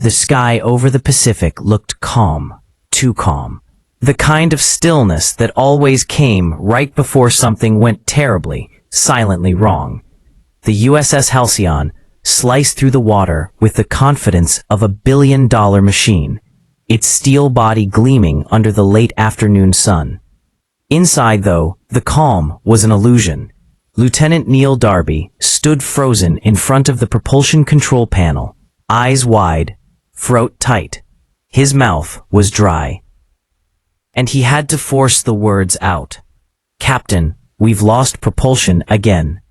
The sky over the Pacific looked calm, too calm. The kind of stillness that always came right before something went terribly, silently wrong. The USS Halcyon sliced through the water with the confidence of a billion-dollar machine, its steel body gleaming under the late afternoon sun. Inside, though, the calm was an illusion. Lieutenant Neil Darby stood frozen in front of the propulsion control panel, eyes wide, throat tight. His mouth was dry. And he had to force the words out. "Captain, we've lost propulsion again."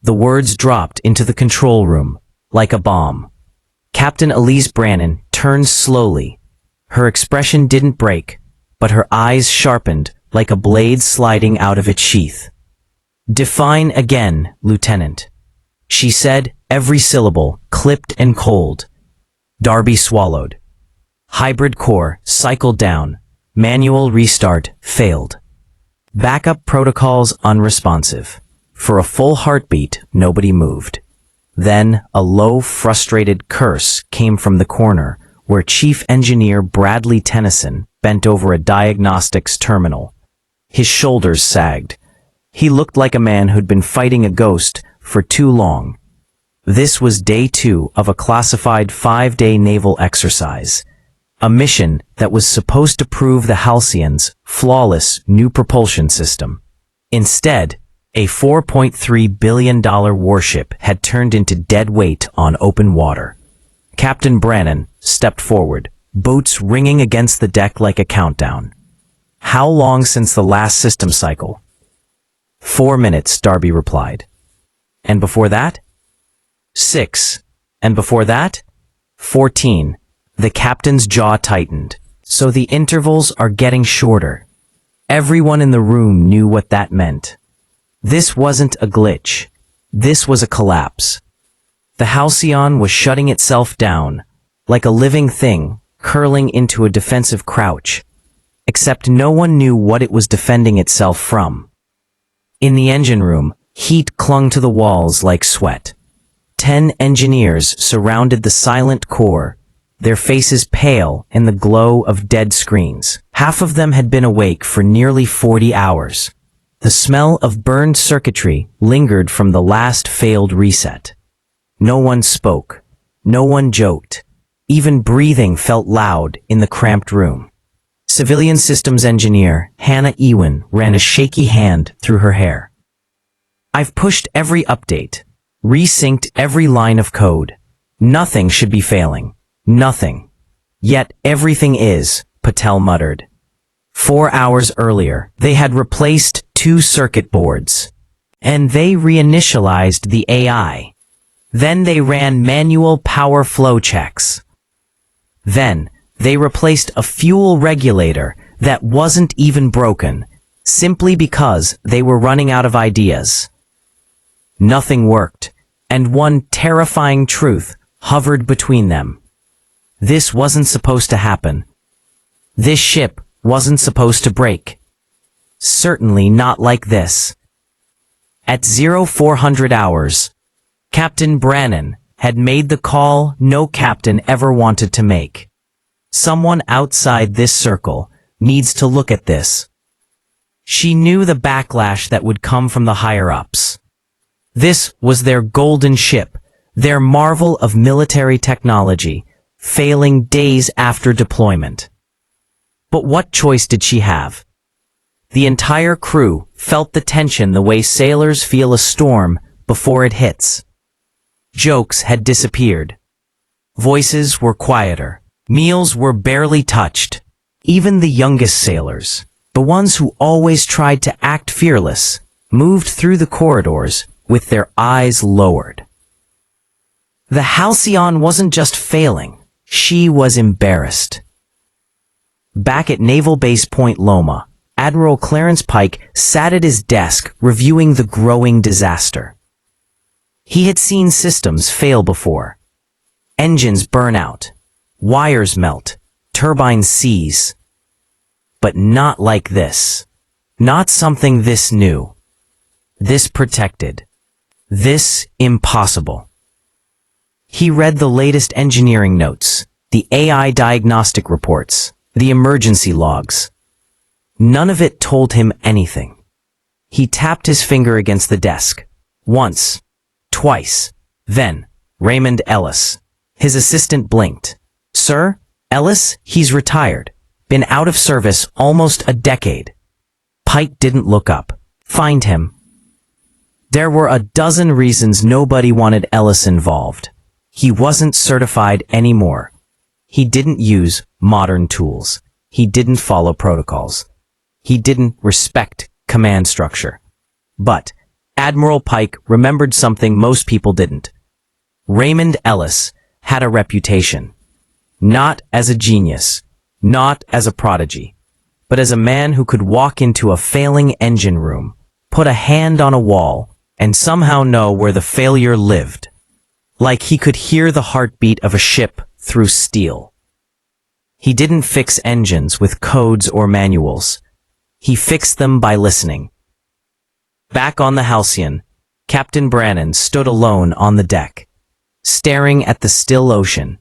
The words dropped into the control room, like a bomb. Captain Elise Brannon turned slowly. Her expression didn't break, but her eyes sharpened like a blade sliding out of its sheath. "Define again, Lieutenant," she said, every syllable clipped and cold. Darby swallowed. Hybrid core cycled down. Manual restart failed. Backup protocols unresponsive. For a full heartbeat, nobody moved. Then a low, frustrated curse came from the corner, where Chief Engineer Bradley Tennyson bent over a diagnostics terminal. His shoulders sagged. He looked like a man who'd been fighting a ghost for too long. This was day 2 of a classified 5-day naval exercise. A mission that was supposed to prove the Halcyon's flawless new propulsion system. Instead, a $4.3 billion warship had turned into dead weight on open water. Captain Brannon stepped forward, boots ringing against the deck like a countdown. "How long since the last system cycle?" 4 minutes, Darby replied. "And before that?" 6. "And before that?" 14. The captain's jaw tightened. "So the intervals are getting shorter." Everyone in the room knew what that meant. This wasn't a glitch. This was a collapse. The Halcyon was shutting itself down, like a living thing, curling into a defensive crouch. Except no one knew what it was defending itself from. In the engine room, heat clung to the walls like sweat. 10 engineers surrounded the silent core, their faces pale in the glow of dead screens. Half of them had been awake for nearly 40 hours. The smell of burned circuitry lingered from the last failed reset. No one spoke. No one joked. Even breathing felt loud in the cramped room. Civilian systems engineer Hannah Ewan ran a shaky hand through her hair. "I've pushed every update, resynced every line of code. Nothing should be failing. Nothing. Yet everything is," Patel muttered. 4 hours earlier, they had replaced 2 circuit boards. And they reinitialized the AI. Then they ran manual power flow checks. Then they replaced a fuel regulator that wasn't even broken, simply because they were running out of ideas. Nothing worked, and one terrifying truth hovered between them. This wasn't supposed to happen. This ship wasn't supposed to break. Certainly not like this. At 0400 hours, Captain Brannon had made the call no captain ever wanted to make. Someone outside this circle needs to look at this. She knew the backlash that would come from the higher-ups. This was their golden ship, their marvel of military technology, failing days after deployment. But what choice did she have? The entire crew felt the tension the way sailors feel a storm before it hits. Jokes had disappeared. Voices were quieter. Meals were barely touched. Even the youngest sailors, the ones who always tried to act fearless, moved through the corridors with their eyes lowered. The Halcyon wasn't just failing. She was embarrassed. Back at Naval Base Point Loma, Admiral Clarence Pike sat at his desk reviewing the growing disaster. He had seen systems fail before. Engines burn out, wires melt, turbines seize. But not like this. Not something this new. This protected. This impossible. He read the latest engineering notes, the AI diagnostic reports, the emergency logs. None of it told him anything. He tapped his finger against the desk. Once. Twice. Then, Raymond Ellis. His assistant blinked. Sir, Ellis, he's retired. Been out of service almost a decade. Pike didn't look up. Find him. There were a dozen reasons nobody wanted Ellis involved. He wasn't certified anymore. He didn't use modern tools. He didn't follow protocols. He didn't respect command structure. But Admiral Pike remembered something most people didn't. Raymond Ellis had a reputation. Not as a genius, not as a prodigy, but as a man who could walk into a failing engine room, put a hand on a wall, and somehow know where the failure lived. Like he could hear the heartbeat of a ship through steel. He didn't fix engines with codes or manuals. He fixed them by listening. Back on the Halcyon, Captain Brannan stood alone on the deck, staring at the still ocean.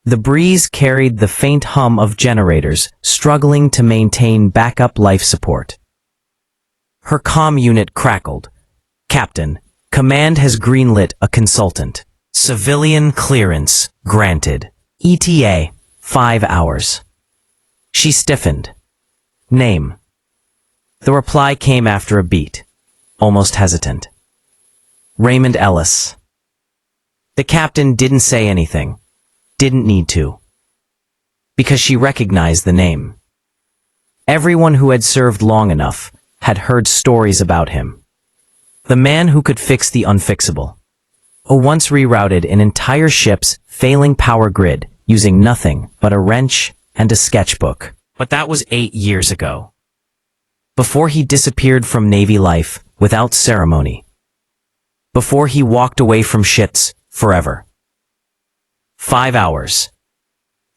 The breeze carried the faint hum of generators struggling to maintain backup life support. Her comm unit crackled. Captain, command has greenlit a consultant. Civilian clearance granted. ETA, 5 hours. She stiffened. Name. The reply came after a beat, almost hesitant. Raymond Ellis. The captain didn't say anything. Didn't need to. Because she recognized the name. Everyone who had served long enough had heard stories about him. The man who could fix the unfixable. Who once rerouted an entire ship's failing power grid using nothing but a wrench and a sketchbook. But that was 8 years ago. Before he disappeared from Navy life without ceremony. Before he walked away from shits forever. 5 hours.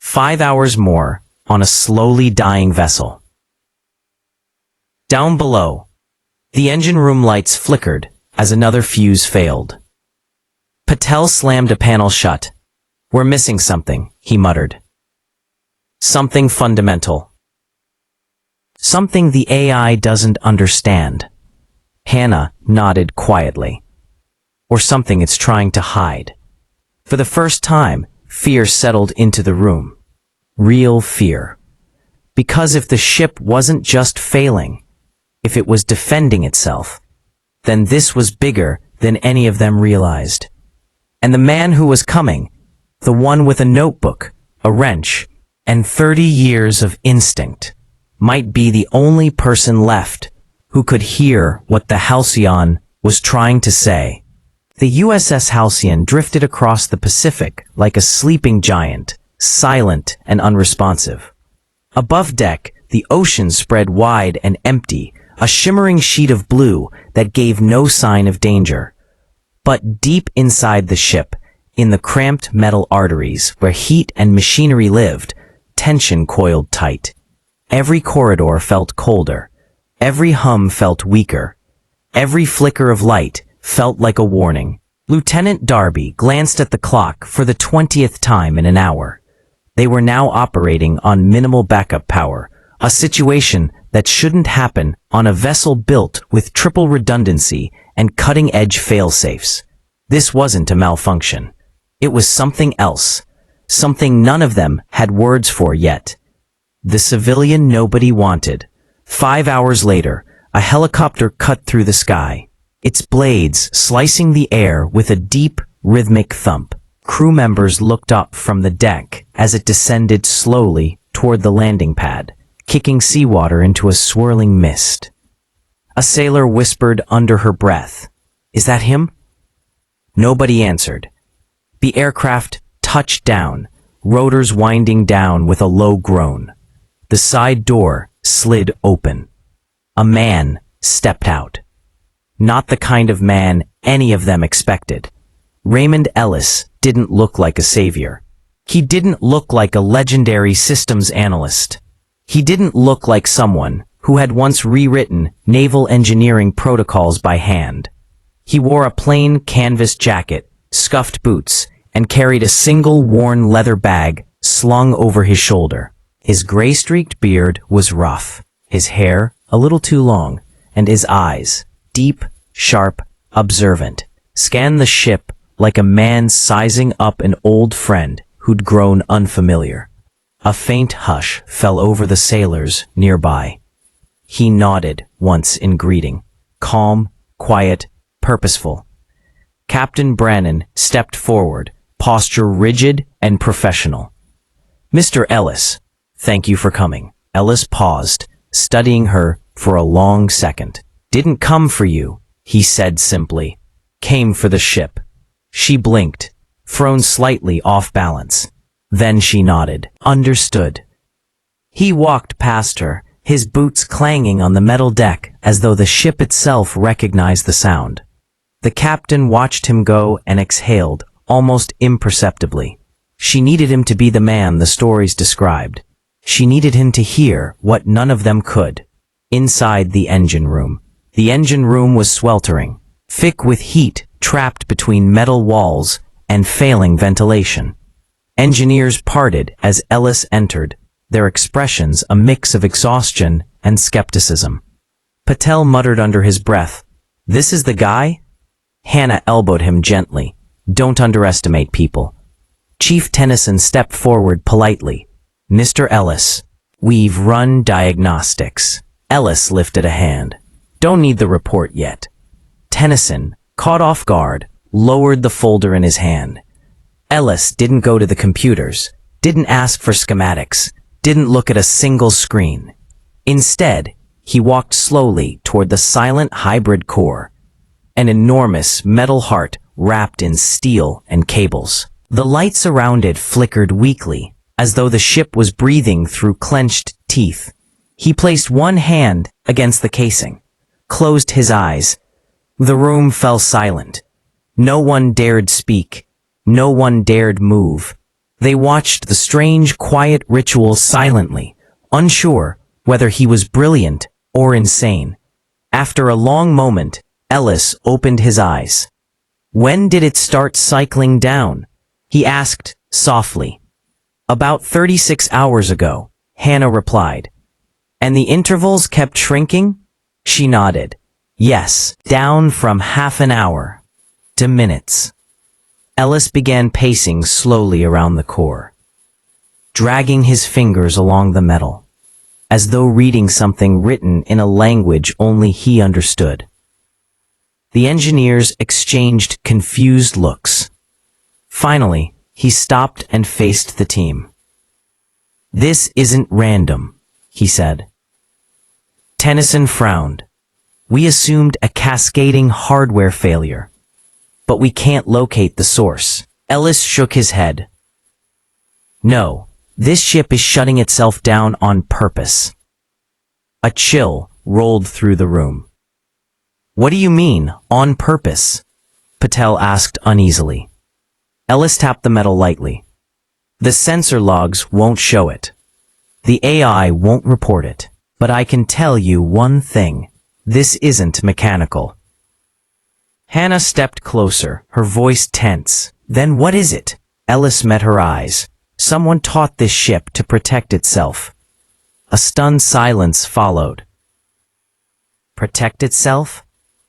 5 hours more on a slowly dying vessel. Down below, the engine room lights flickered as another fuse failed. Patel slammed a panel shut. We're missing something, he muttered. Something fundamental. Something the AI doesn't understand. Hannah nodded quietly. Or something it's trying to hide. For the first time, fear settled into the room. Real fear. Because if the ship wasn't just failing, if it was defending itself, then this was bigger than any of them realized. And the man who was coming, the one with a notebook, a wrench, and 30 years of instinct, might be the only person left who could hear what the Halcyon was trying to say. The USS Halcyon drifted across the Pacific like a sleeping giant, silent and unresponsive. Above deck, the ocean spread wide and empty, a shimmering sheet of blue that gave no sign of danger. But deep inside the ship, in the cramped metal arteries where heat and machinery lived, tension coiled tight. Every corridor felt colder. Every hum felt weaker. Every flicker of light felt like a warning. Lieutenant Darby glanced at the clock for the 20th time in an hour. They were now operating on minimal backup power, a situation that shouldn't happen on a vessel built with triple redundancy and cutting-edge fail-safes. This wasn't a malfunction. It was something else, something none of them had words for yet. The civilian nobody wanted. 5 hours later, a helicopter cut through the sky, its blades slicing the air with a deep, rhythmic thump. Crew members looked up from the deck as it descended slowly toward the landing pad, kicking seawater into a swirling mist. A sailor whispered under her breath, "Is that him?" Nobody answered. The aircraft touched down, rotors winding down with a low groan. The side door slid open. A man stepped out. Not the kind of man any of them expected. Raymond Ellis didn't look like a savior. He didn't look like a legendary systems analyst. He didn't look like someone who had once rewritten naval engineering protocols by hand. He wore a plain canvas jacket, scuffed boots, and carried a single worn leather bag slung over his shoulder. His gray-streaked beard was rough, his hair a little too long, and his eyes, deep, sharp, observant, scanned the ship like a man sizing up an old friend who'd grown unfamiliar. A faint hush fell over the sailors nearby. He nodded once in greeting, calm, quiet, purposeful. Captain Brannan stepped forward, posture rigid and professional. "Mr. Ellis, thank you for coming." Ellis paused, studying her for a long second. "Didn't come for you," he said simply. "Came for the ship." She blinked, thrown slightly off balance. Then she nodded. "Understood." He walked past her, his boots clanging on the metal deck as though the ship itself recognized the sound. The captain watched him go and exhaled, almost imperceptibly. She needed him to be the man the stories described. She needed him to hear what none of them could. Inside the engine room. The engine room was sweltering, thick with heat trapped between metal walls and failing ventilation. Engineers parted as Ellis entered, their expressions a mix of exhaustion and skepticism. Patel muttered under his breath, "This is the guy?" Hannah elbowed him gently. "Don't underestimate people." Chief Tennyson stepped forward politely. "Mr. Ellis, we've run diagnostics." Ellis lifted a hand. "Don't need the report yet." Tennyson, caught off guard, lowered the folder in his hand. Ellis didn't go to the computers, didn't ask for schematics, didn't look at a single screen. Instead, he walked slowly toward the silent hybrid core, an enormous metal heart wrapped in steel and cables. The lights around it flickered weakly, as though the ship was breathing through clenched teeth. He placed one hand against the casing, closed his eyes. The room fell silent. No one dared speak. No one dared move. They watched the strange, quiet ritual silently, unsure whether he was brilliant or insane. After a long moment, Ellis opened his eyes. "When did it start cycling down?" he asked softly. "About 36 hours ago," Hannah replied. "And the intervals kept shrinking?" She nodded. "Yes, down from half an hour to minutes." Ellis began pacing slowly around the core, dragging his fingers along the metal, as though reading something written in a language only he understood. The engineers exchanged confused looks. Finally, he stopped and faced the team. "This isn't random," he said. Tennyson frowned. "We assumed a cascading hardware failure, but we can't locate the source." Ellis shook his head. "No, this ship is shutting itself down on purpose." A chill rolled through the room. "What do you mean, on purpose?" Patel asked uneasily. Ellis tapped the metal lightly. "The sensor logs won't show it. The AI won't report it. But I can tell you one thing. This isn't mechanical." Hannah stepped closer, her voice tense. "Then what is it?" Ellis met her eyes. "Someone taught this ship to protect itself." A stunned silence followed. Protect itself?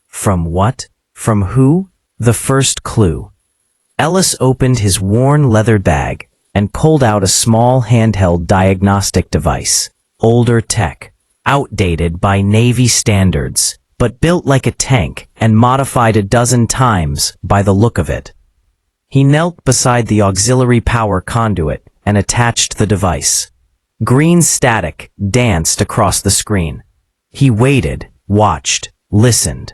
From what? From who? The first clue. Ellis opened his worn leather bag and pulled out a small handheld diagnostic device. Older tech, outdated by Navy standards, but built like a tank and modified a dozen times by the look of it. He knelt beside the auxiliary power conduit and attached the device. Green static danced across the screen. He waited, watched, listened.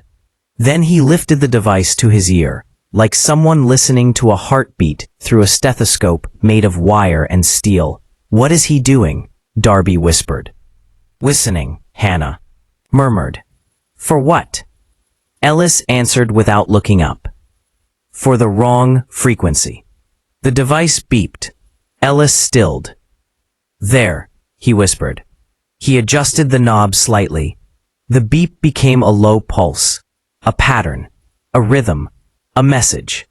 Then he lifted the device to his ear, like someone listening to a heartbeat through a stethoscope made of wire and steel. "What is he doing?" Darby whispered. "Listening," Hannah murmured. "For what?" Ellis answered without looking up. "For the wrong frequency." The device beeped. Ellis stilled. "There," he whispered. He adjusted the knob slightly. The beep became a low pulse, a pattern, a rhythm, a message.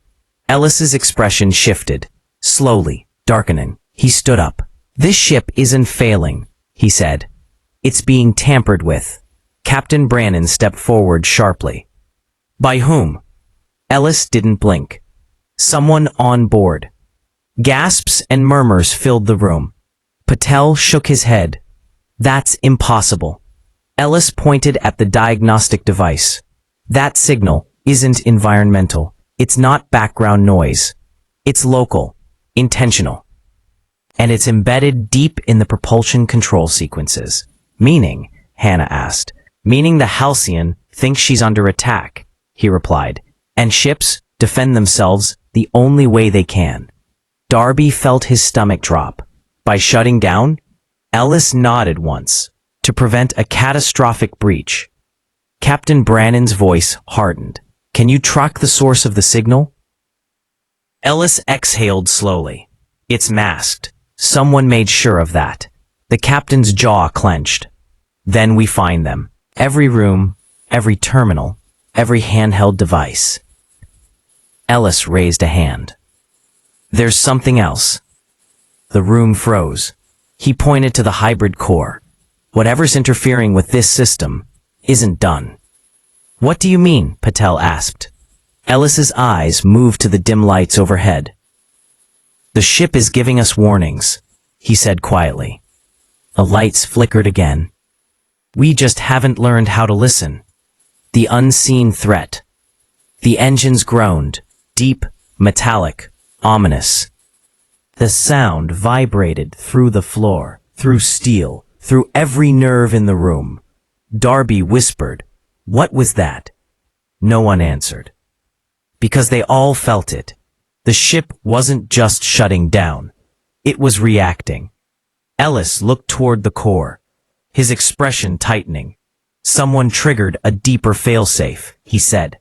Ellis's expression shifted, slowly, darkening. He stood up. "This ship isn't failing," he said. "It's being tampered with." Captain Brannan stepped forward sharply. "By whom?" Ellis didn't blink. "Someone on board." Gasps and murmurs filled the room. Patel shook his head. "That's impossible." Ellis pointed at the diagnostic device. "That signal isn't environmental. It's not background noise. It's local, intentional. And it's embedded deep in the propulsion control sequences." "Meaning?" Hannah asked. "Meaning the Halcyon thinks she's under attack," he replied. "And ships defend themselves the only way they can." Darby felt his stomach drop. By shutting down? Ellis nodded once. "To prevent a catastrophic breach." Captain Brannan's voice hardened. "Can you track the source of the signal?" Ellis exhaled slowly. "It's masked. Someone made sure of that." The captain's jaw clenched. "Then we find them. Every room, every terminal, every handheld device." Ellis raised a hand. "There's something else." The room froze. He pointed to the hybrid core. "Whatever's interfering with this system isn't done." "What do you mean?" Patel asked. Ellis's eyes moved to the dim lights overhead. "The ship is giving us warnings," he said quietly. The lights flickered again. "We just haven't learned how to listen." The unseen threat. The engines groaned, deep, metallic, ominous. The sound vibrated through the floor, through steel, through every nerve in the room. Darby whispered, "What was that?" No one answered. Because they all felt it. The ship wasn't just shutting down. It was reacting. Ellis looked toward the core, his expression tightening. "Someone triggered a deeper failsafe," he said.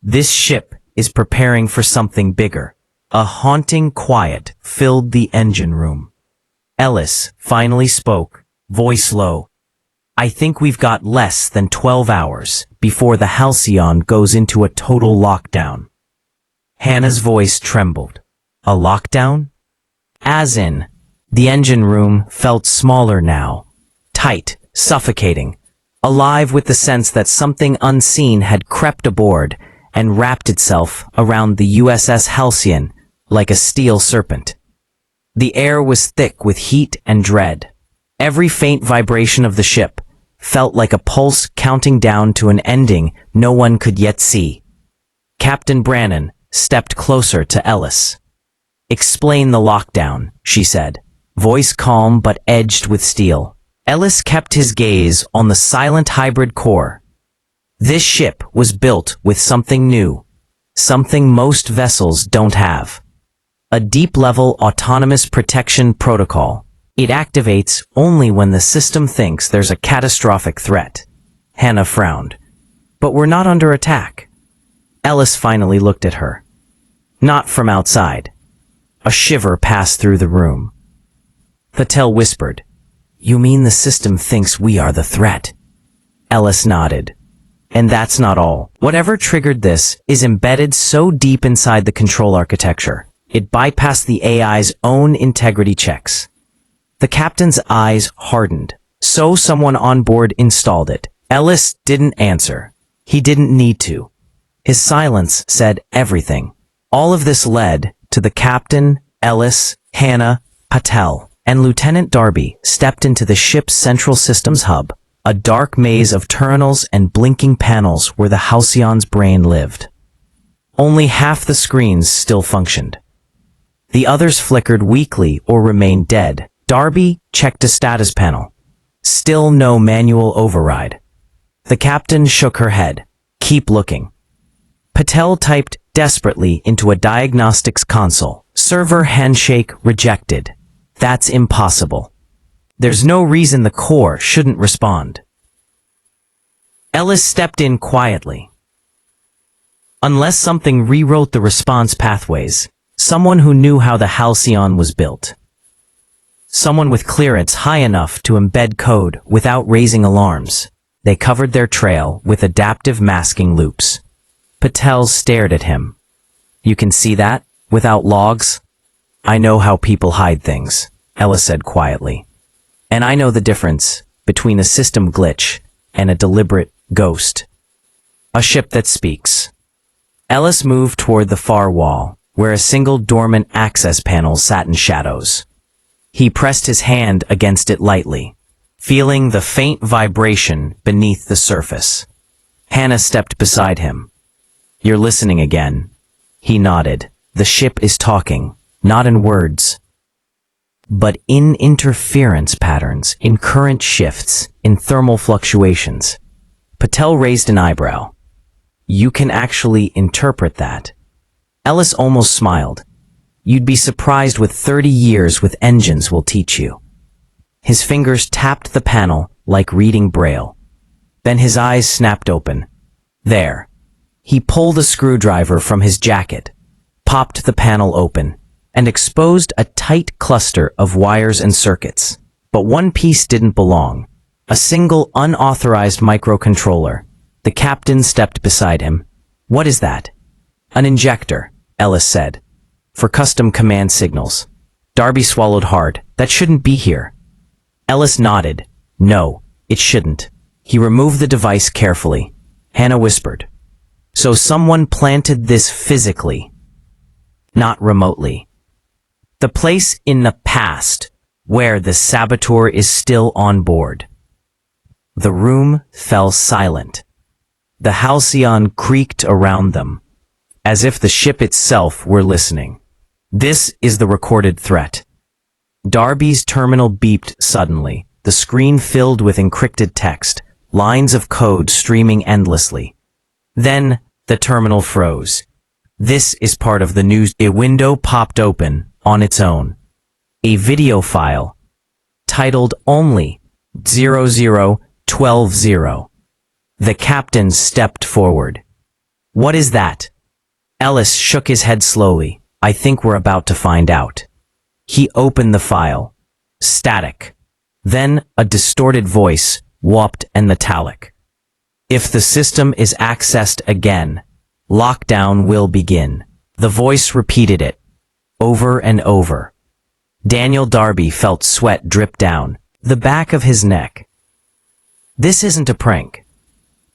"This ship is preparing for something bigger." A haunting quiet filled the engine room. Ellis finally spoke, voice low. "I think we've got less than 12 hours before the Halcyon goes into a total lockdown." Hannah's voice trembled. "A lockdown?" "As in." The engine room felt smaller now. Tight, suffocating. Alive with the sense that something unseen had crept aboard and wrapped itself around the USS Halcyon like a steel serpent. The air was thick with heat and dread. Every faint vibration of the ship felt like a pulse counting down to an ending no one could yet see. Captain Brannan stepped closer to Ellis. "Explain the lockdown," she said, voice calm but edged with steel. Ellis kept his gaze on the silent hybrid core. This ship was built with something new, something most vessels don't have. A deep-level autonomous protection protocol. It activates only when the system thinks there's a catastrophic threat. Hannah frowned. "But we're not under attack." Ellis finally looked at her. "Not from outside." A shiver passed through the room. Patel whispered, "You mean the system thinks we are the threat?" Ellis nodded. "And that's not all. Whatever triggered this is embedded so deep inside the control architecture. It bypassed the AI's own integrity checks." The captain's eyes hardened. "So someone on board installed it." Ellis didn't answer. He didn't need to. His silence said everything. All of this led to the captain, Ellis, Hannah, Patel, and Lieutenant Darby stepped into the ship's central systems hub, a dark maze of terminals and blinking panels where the Halcyon's brain lived. Only half the screens still functioned. The others flickered weakly or remained dead. Darby checked a status panel. Still no manual override. The captain shook her head. "Keep looking." Patel typed desperately into a diagnostics console. "Server handshake rejected." "That's impossible. There's no reason the core shouldn't respond." Ellis stepped in quietly. Unless something rewrote the response pathways, someone who knew how the Halcyon was built. Someone with clearance high enough to embed code without raising alarms. They covered their trail with adaptive masking loops. Patel stared at him. "You can see that? Without logs? I know how people hide things." Ellis said quietly. And I know the difference between a system glitch and a deliberate ghost. A ship that speaks. Ellis moved toward the far wall, where a single dormant access panel sat in shadows. He pressed his hand against it lightly, feeling the faint vibration beneath the surface. Hannah stepped beside him. You're listening again. He nodded. The ship is talking, not in words, but in interference patterns, in current shifts, in thermal fluctuations. Patel raised an eyebrow. You can actually interpret that. Ellis almost smiled. You'd be surprised what 30 years with engines will teach you. His fingers tapped the panel like reading Braille. Then his eyes snapped open. There. He pulled a screwdriver from his jacket, popped the panel open, and exposed a tight cluster of wires and circuits. But one piece didn't belong. A single unauthorized microcontroller. The captain stepped beside him. What is that? An injector, Ellis said. For custom command signals. Darby swallowed hard. That shouldn't be here. Ellis nodded. No, it shouldn't. He removed the device carefully. Hannah whispered. So someone planted this physically, not remotely. The place in the past where the saboteur is still on board. The room fell silent. The Halcyon creaked around them, as if the ship itself were listening. This is the recorded threat. Darby's terminal beeped suddenly, the screen filled with encrypted text, lines of code streaming endlessly. Then the terminal froze. This is part of the news. A window popped open on its own. A video file titled only 0012. The captain stepped forward. What is that? Ellis shook his head slowly. I think we're about to find out. He opened the file. Static. Then a distorted voice, warped and metallic. If the system is accessed again, lockdown will begin. The voice repeated it, over and over. Daniel Darby felt sweat drip down the back of his neck. This isn't a prank.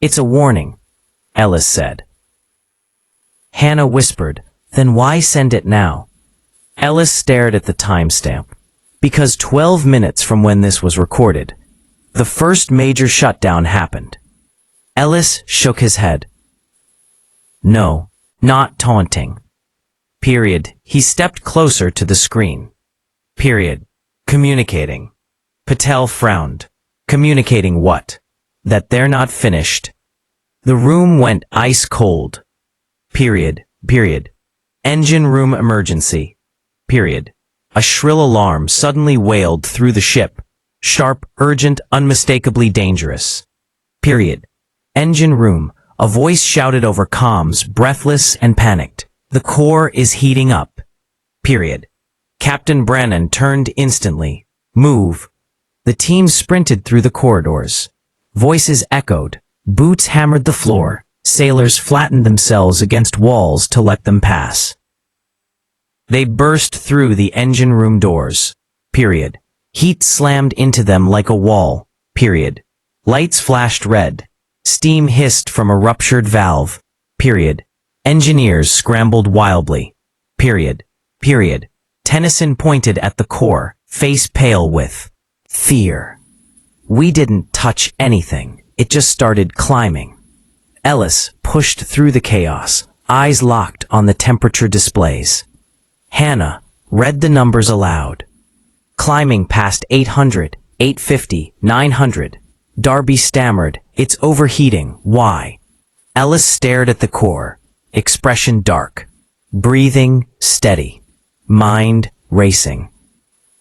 It's a warning, Ellis said. Hannah whispered, then why send it now? Ellis stared at the timestamp. Because 12 minutes from when this was recorded, the first major shutdown happened. Ellis shook his head. No, not taunting. Period. He stepped closer to the screen. Period. Communicating. Patel frowned. Communicating what? That they're not finished. The room went ice cold. Period. Period. Engine room emergency. Period. A shrill alarm suddenly wailed through the ship. Sharp, urgent, unmistakably dangerous. Period. Engine room. A voice shouted over comms, breathless and panicked. The core is heating up. Period. Captain Brannon turned instantly. Move. The team sprinted through the corridors. Voices echoed. Boots hammered the floor. Sailors flattened themselves against walls to let them pass. They burst through the engine room doors. Period. Heat slammed into them like a wall. Period. Lights flashed red. Steam hissed from a ruptured valve. Period. Engineers scrambled wildly. Period. Period. Tennyson pointed at the core, face pale with fear. We didn't touch anything. It just started climbing. Ellis pushed through the chaos, eyes locked on the temperature displays. Hannah read the numbers aloud. Climbing past 800, 850, 900. Darby stammered, it's overheating, why? Ellis stared at the core, expression dark. Breathing steady. Mind racing.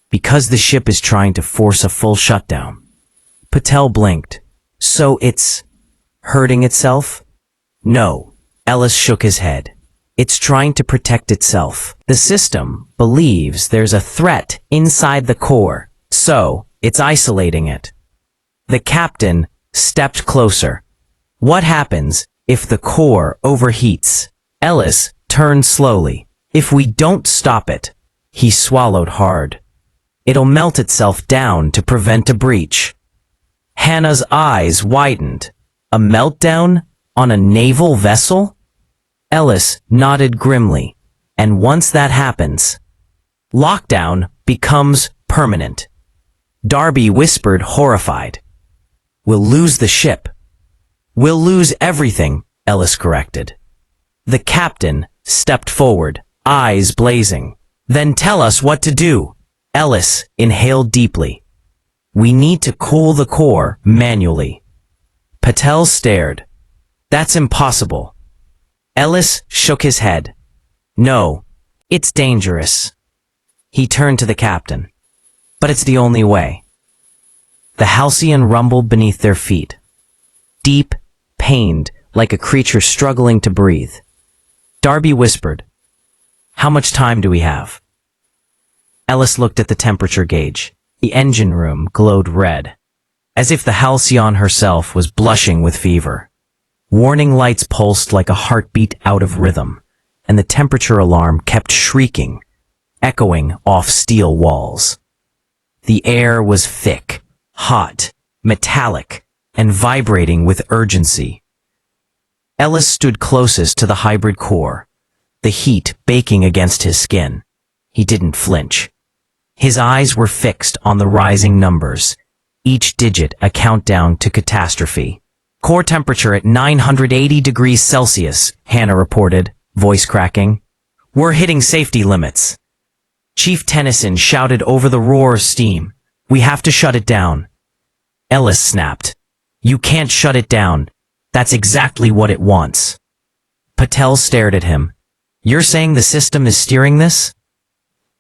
Because the ship is trying to force a full shutdown. Patel blinked. So it's hurting itself? No. Ellis shook his head. It's trying to protect itself. The system believes there's a threat inside the core, so it's isolating it. The captain stepped closer. What happens if the core overheats? Ellis turned slowly. If we don't stop it. He swallowed hard. It'll melt itself down to prevent a breach. Hannah's eyes widened. A meltdown on a naval vessel? Ellis nodded grimly. And once that happens, lockdown becomes permanent. Darby whispered, horrified. We'll lose the ship. We'll lose everything, Ellis corrected. The captain stepped forward, eyes blazing. Then tell us what to do. Ellis inhaled deeply. We need to cool the core manually. Patel stared. That's impossible. Ellis shook his head. No, it's dangerous. He turned to the captain. But it's the only way. The Halcyon rumbled beneath their feet. Deep, pained, like a creature struggling to breathe. Darby whispered, How much time do we have? Ellis looked at the temperature gauge. The engine room glowed red, as if the Halcyon herself was blushing with fever. Warning lights pulsed like a heartbeat out of rhythm, and the temperature alarm kept shrieking, echoing off steel walls. The air was thick, hot, metallic, and vibrating with urgency. Ellis stood closest to the hybrid core, the heat baking against his skin. He didn't flinch. His eyes were fixed on the rising numbers, each digit a countdown to catastrophe. Core temperature at 980 degrees Celsius, Hannah reported, voice cracking. We're hitting safety limits. Chief Tennyson shouted over the roar of steam. We have to shut it down. Ellis snapped. You can't shut it down. That's exactly what it wants. Patel stared at him. You're saying the system is steering this?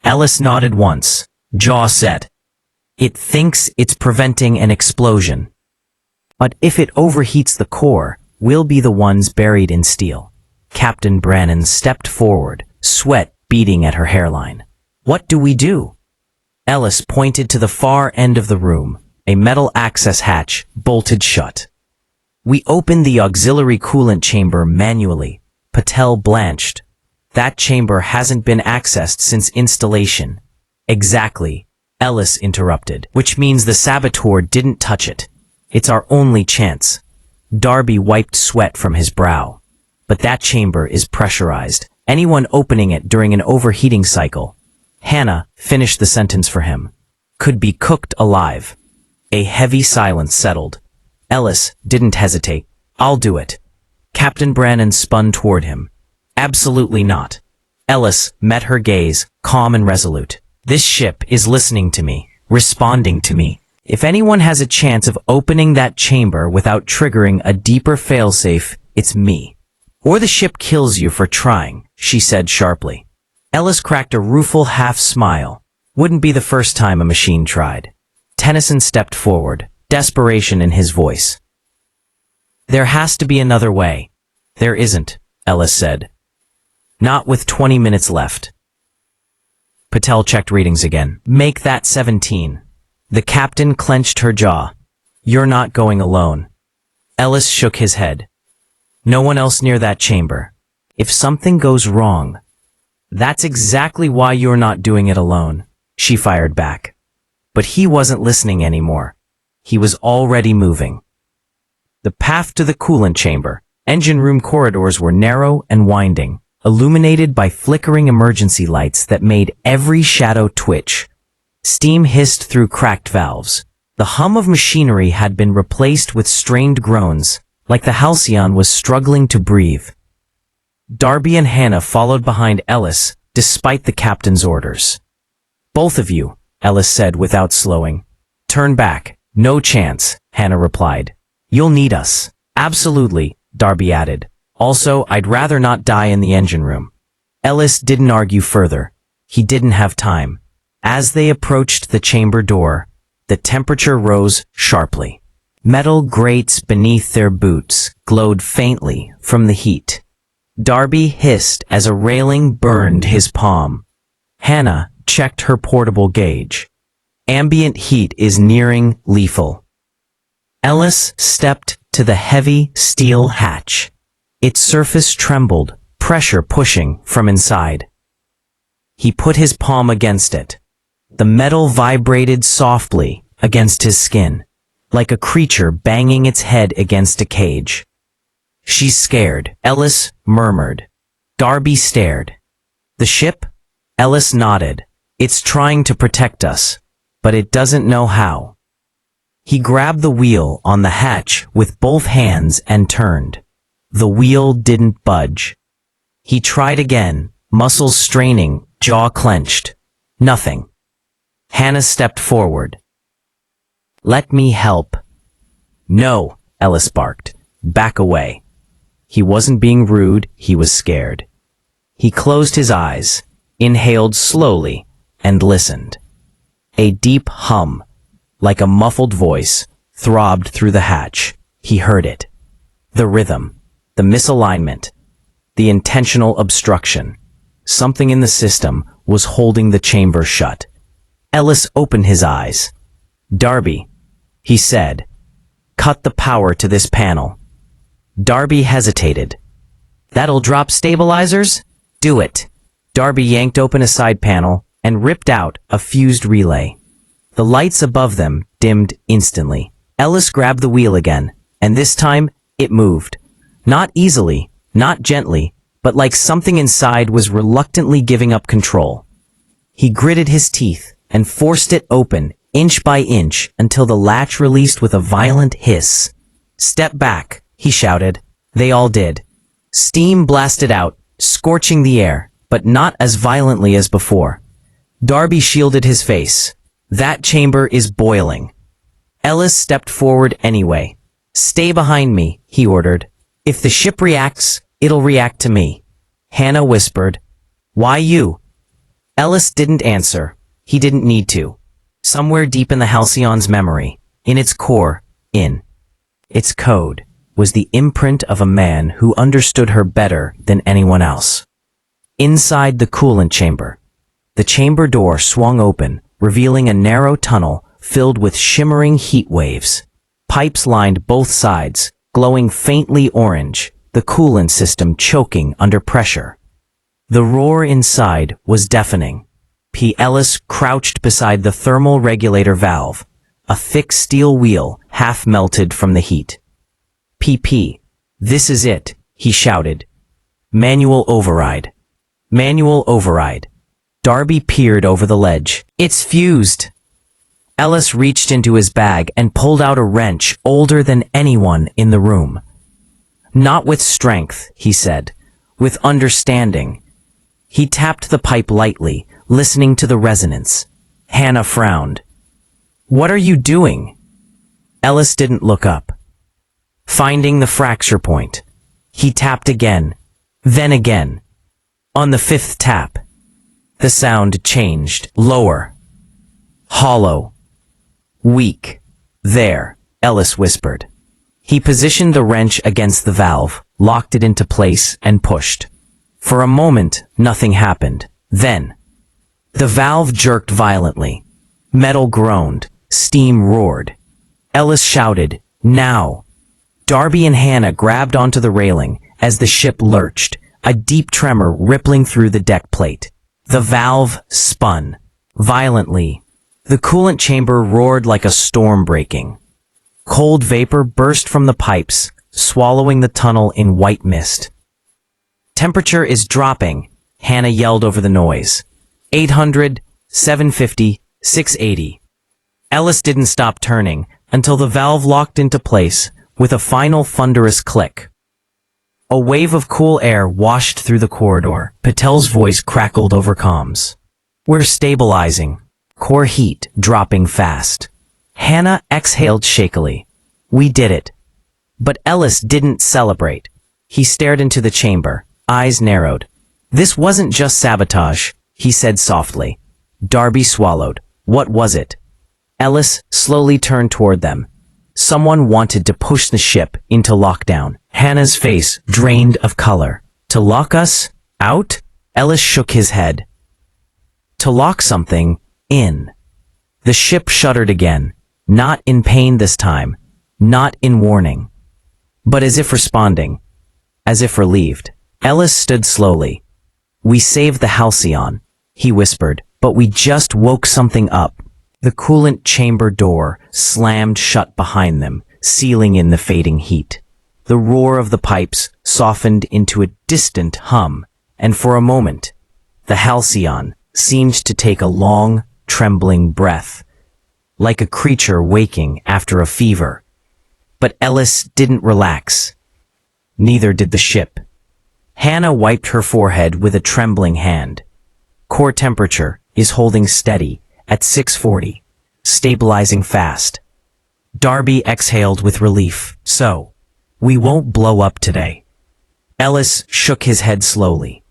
Ellis nodded once, jaw set. It thinks it's preventing an explosion. But if it overheats the core, we'll be the ones buried in steel. Captain Brannan stepped forward, sweat beading at her hairline. What do we do? Ellis pointed to the far end of the room, a metal access hatch bolted shut. We opened the auxiliary coolant chamber manually. Patel blanched. That chamber hasn't been accessed since installation. Exactly, Ellis interrupted, which means the saboteur didn't touch it. It's our only chance. Darby wiped sweat from his brow. But that chamber is pressurized. Anyone opening it during an overheating cycle, Hannah finished the sentence for him, could be cooked alive. A heavy silence settled. Ellis didn't hesitate. I'll do it. Captain Brannan spun toward him. Absolutely not. Ellis met her gaze, calm and resolute. This ship is listening to me, responding to me. If anyone has a chance of opening that chamber without triggering a deeper failsafe, it's me. Or the ship kills you for trying, she said sharply. Ellis cracked a rueful half-smile. Wouldn't be the first time a machine tried. Tennyson stepped forward, desperation in his voice. There has to be another way. There isn't, Ellis said. Not with 20 minutes left. Patel checked readings again. Make that 17. The captain clenched her jaw. You're not going alone. Ellis shook his head. No one else near that chamber. If something goes wrong, that's exactly why you're not doing it alone, she fired back. But he wasn't listening anymore. He was already moving. The path to the coolant chamber, engine room corridors were narrow and winding, illuminated by flickering emergency lights that made every shadow twitch. Steam hissed through cracked valves. The hum of machinery had been replaced with strained groans, like the Halcyon was struggling to breathe. Darby and Hannah followed behind Ellis, despite the captain's orders. Both of you, Ellis said without slowing. Turn back. No chance, Hannah replied. You'll need us. Absolutely, Darby added. Also, I'd rather not die in the engine room. Ellis didn't argue further. He didn't have time. As they approached the chamber door, the temperature rose sharply. Metal grates beneath their boots glowed faintly from the heat. Darby hissed as a railing burned his palm. Hannah checked her portable gauge. Ambient heat is nearing lethal. Ellis stepped to the heavy steel hatch. Its surface trembled, pressure pushing from inside. He put his palm against it. The metal vibrated softly against his skin, like a creature banging its head against a cage. "She's scared," Ellis murmured. Darby stared. "The ship?" Ellis nodded. "It's trying to protect us, but it doesn't know how." He grabbed the wheel on the hatch with both hands and turned. The wheel didn't budge. He tried again, muscles straining, jaw clenched. Nothing. Hannah stepped forward. "Let me help." "No," Ellis barked. "Back away." He wasn't being rude, he was scared. He closed his eyes, inhaled slowly, and listened. A deep hum, like a muffled voice, throbbed through the hatch. He heard it. The rhythm, the misalignment, the intentional obstruction. Something in the system was holding the chamber shut. Ellis opened his eyes. "Darby," he said, "cut the power to this panel." Darby hesitated. "That'll drop stabilizers? Do it." Darby yanked open a side panel and ripped out a fused relay. The lights above them dimmed instantly. Ellis grabbed the wheel again, and this time it moved. Not easily, not gently, but like something inside was reluctantly giving up control. He gritted his teeth and forced it open inch by inch until the latch released with a violent hiss. "Step back," he shouted. They all did. Steam blasted out, scorching the air, but not as violently as before. Darby shielded his face. "That chamber is boiling." Ellis stepped forward anyway. "Stay behind me," he ordered. "If the ship reacts, it'll react to me." Hannah whispered, "Why you?" Ellis didn't answer. He didn't need to. Somewhere deep in the Halcyon's memory, in its core, in its code, was the imprint of a man who understood her better than anyone else. Inside the coolant chamber, the chamber door swung open, revealing a narrow tunnel filled with shimmering heat waves. Pipes lined both sides, glowing faintly orange, the coolant system choking under pressure. The roar inside was deafening. P. Ellis crouched beside the thermal regulator valve, a thick steel wheel half melted from the heat. "PP, this is it," he shouted. "Manual override. Manual override." Darby peered over the ledge. "It's fused." Ellis reached into his bag and pulled out a wrench older than anyone in the room. "Not with strength," he said, "with understanding." He tapped the pipe lightly, listening to the resonance. Hannah frowned. "What are you doing?" Ellis didn't look up. "Finding the fracture point." He tapped again, then again. On the fifth tap, the sound changed, lower, hollow, weak. "There," Ellis whispered. He positioned the wrench against the valve, locked it into place, and pushed. For a moment, nothing happened. Then, the valve jerked violently. Metal groaned. Steam roared. Ellis shouted, "Now!" Darby and Hannah grabbed onto the railing as the ship lurched, a deep tremor rippling through the deck plate. The valve spun. Violently, the coolant chamber roared like a storm breaking. Cold vapor burst from the pipes, swallowing the tunnel in white mist. "Temperature is dropping," Hannah yelled over the noise. 800, 750, 680. Ellis didn't stop turning until the valve locked into place with a final thunderous click. A wave of cool air washed through the corridor. Patel's voice crackled over comms. "We're stabilizing. Core heat dropping fast." Hannah exhaled shakily. "We did it." But Ellis didn't celebrate. He stared into the chamber, eyes narrowed. "This wasn't just sabotage," he said softly. Darby swallowed. "What was it?" Ellis slowly turned toward them. Someone wanted to push the ship into lockdown. Hannah's face drained of color. "To lock us out?" Ellis shook his head. "To lock something in." The ship shuddered again, not in pain this time, not in warning, but as if responding, as if relieved. Ellis stood slowly. "We saved the Halcyon," he whispered, But we just woke something up. The coolant chamber door slammed shut behind them, sealing in the fading heat. The roar of the pipes softened into a distant hum, and for a moment, the Halcyon seemed to take a long, trembling breath, like a creature waking after a fever. But Ellis didn't relax. Neither did the ship. Hannah wiped her forehead with a trembling hand. Core temperature is holding steady at 640, stabilizing fast. Darby exhaled with relief. So, we won't blow up today. Ellis shook his head slowly.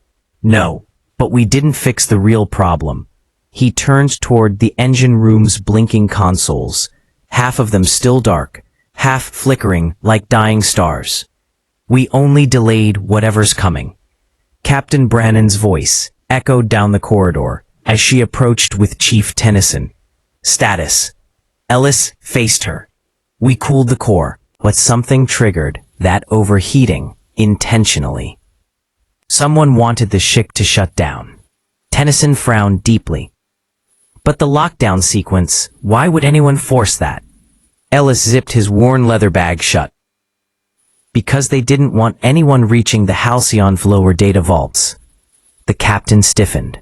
No, but we didn't fix the real problem. He turned toward the engine room's blinking consoles, half of them still dark, half flickering like dying stars. We only delayed whatever's coming. Captain Brannan's voice echoed down the corridor as she approached with Chief Tennyson. Status. Ellis faced her. We cooled the core, but something triggered that overheating intentionally. Someone wanted the ship to shut down. Tennyson frowned deeply. But the lockdown sequence, why would anyone force that? Ellis zipped his worn leather bag shut. Because they didn't want anyone reaching the Halcyon's lower data vaults. The captain stiffened.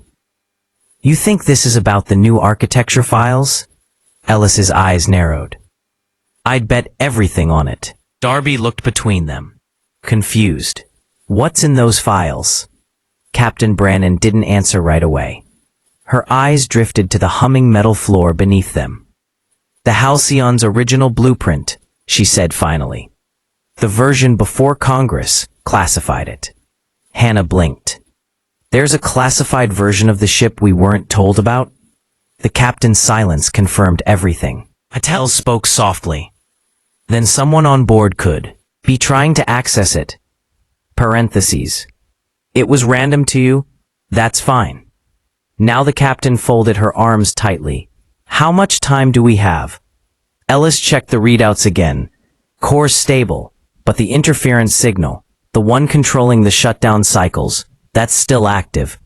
You think this is about the new architecture files? Ellis's eyes narrowed. I'd bet everything on it. Darby looked between them, confused. What's in those files? Captain Brannan didn't answer right away. Her eyes drifted to the humming metal floor beneath them. The Halcyon's original blueprint, she said finally. The version before Congress classified it. Hannah blinked. There's a classified version of the ship we weren't told about? The captain's silence confirmed everything. Patel spoke softly. Then someone on board could be trying to access it. Parentheses. It was random to you? That's fine. Now the captain folded her arms tightly. How much time do we have? Ellis checked the readouts again. Core stable, but the interference signal, the one controlling the shutdown cycles, that's still active.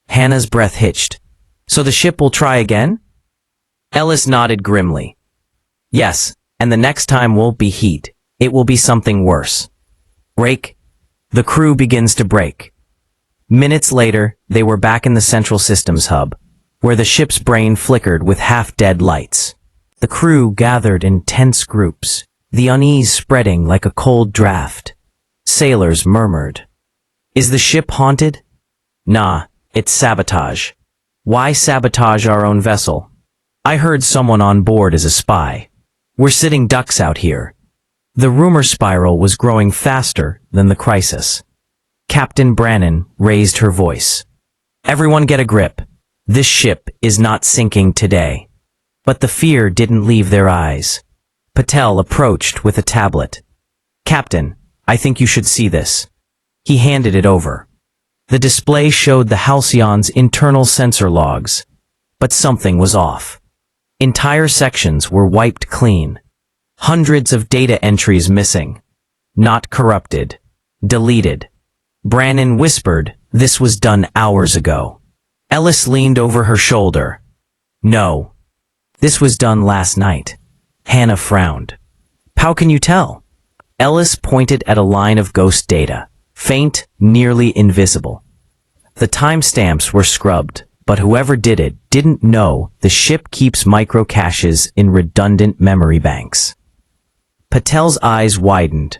Hannah's breath hitched. So the ship will try again? Ellis nodded grimly. Yes, and the next time won't be heat. It will be something worse. Break. The crew begins to break. Minutes later, they were back in the Central Systems hub, where the ship's brain flickered with half-dead lights. The crew gathered in tense groups, the unease spreading like a cold draft. Sailors murmured. Is the ship haunted? Nah, it's sabotage. Why sabotage our own vessel? I heard someone on board is a spy. We're sitting ducks out here. The rumor spiral was growing faster than the crisis. Captain Brannan raised her voice. Everyone get a grip. This ship is not sinking today. But the fear didn't leave their eyes. Patel approached with a tablet. Captain, I think you should see this. He handed it over. The display showed the Halcyon's internal sensor logs. But something was off. Entire sections were wiped clean. Hundreds of data entries missing. Not corrupted. Deleted. Brannan whispered, this was done hours ago. Ellis leaned over her shoulder. No. This was done last night. Hannah frowned. How can you tell? Ellis pointed at a line of ghost data. Faint, nearly invisible. The timestamps were scrubbed, but whoever did it didn't know the ship keeps microcaches in redundant memory banks. Patel's eyes widened.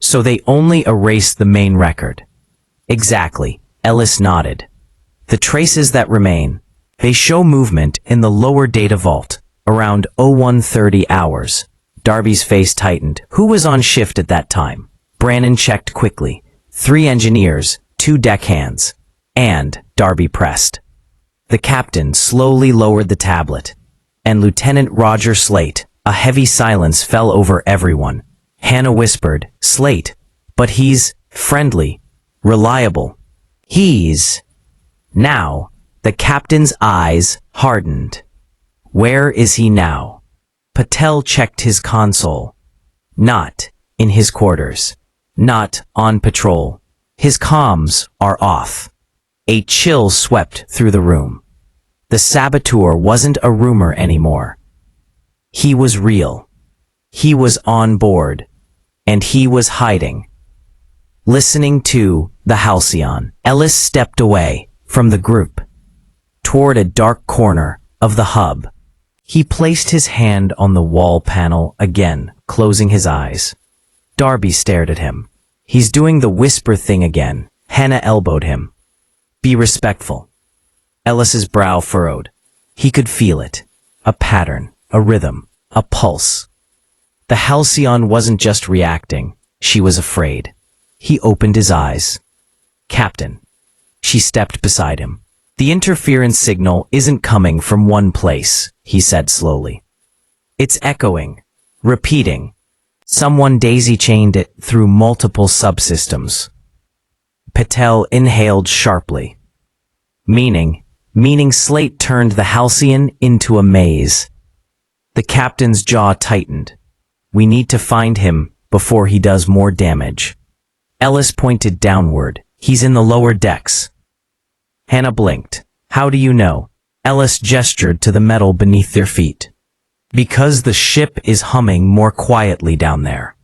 So they only erased the main record. Exactly, Ellis nodded. The traces that remain, they show movement in the lower data vault, around 0130 hours. Darby's face tightened. Who was on shift at that time? Brannan checked quickly. 3 engineers, 2 deckhands. And Darby pressed. The captain slowly lowered the tablet. And Lieutenant Roger Slate. A heavy silence fell over everyone. Hannah whispered, Slate, but he's friendly, reliable. He's... Now, the captain's eyes hardened. Where is he now? Patel checked his console. Not in his quarters. Not on patrol. His comms are off. A chill swept through the room. The saboteur wasn't a rumor anymore. He was real. He was on board. And he was hiding. Listening to the Halcyon, Ellis stepped away from the group, toward a dark corner of the hub. He placed his hand on the wall panel again, closing his eyes. Darby stared at him. He's doing the whisper thing again. Hannah elbowed him. Be respectful. Ellis's brow furrowed. He could feel it. A pattern, a rhythm, a pulse. The Halcyon wasn't just reacting. She was afraid. He opened his eyes. Captain. She stepped beside him. The interference signal isn't coming from one place, he said slowly. It's echoing, repeating. Someone daisy-chained it through multiple subsystems. Patel inhaled sharply. Meaning Slate turned the Halcyon into a maze. The captain's jaw tightened. We need to find him before he does more damage. Ellis pointed downward. He's in the lower decks. Hannah blinked. How do you know? Ellis gestured to the metal beneath their feet. Because the ship is humming more quietly down there.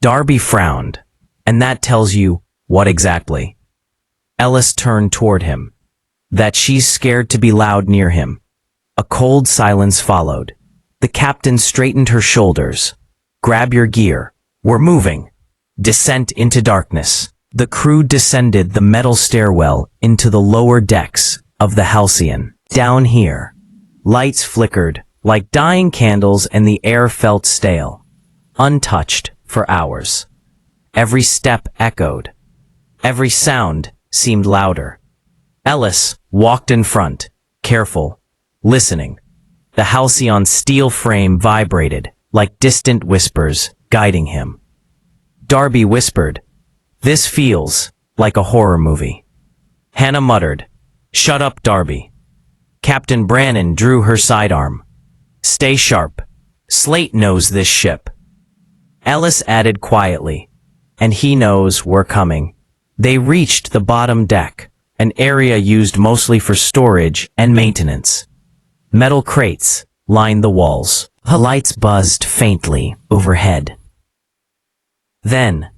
Darby frowned. And that tells you what exactly? Ellis turned toward him. That she's scared to be loud near him. A cold silence followed. The captain straightened her shoulders. Grab your gear. We're moving. Descent into darkness. The crew descended the metal stairwell into the lower decks of the Halcyon. Down here, lights flickered like dying candles and the air felt stale, untouched for hours. Every step echoed. Every sound seemed louder. Ellis walked in front, careful, listening. The Halcyon's steel frame vibrated like distant whispers guiding him. Darby whispered, "This feels like a horror movie." Hannah muttered, "Shut up, Darby." Captain Brannon drew her sidearm. "Stay sharp. Slate knows this ship." Ellis added quietly, "And he knows we're coming." They reached the bottom deck, an area used mostly for storage and maintenance. Metal crates lined the walls. The lights buzzed faintly overhead. Then,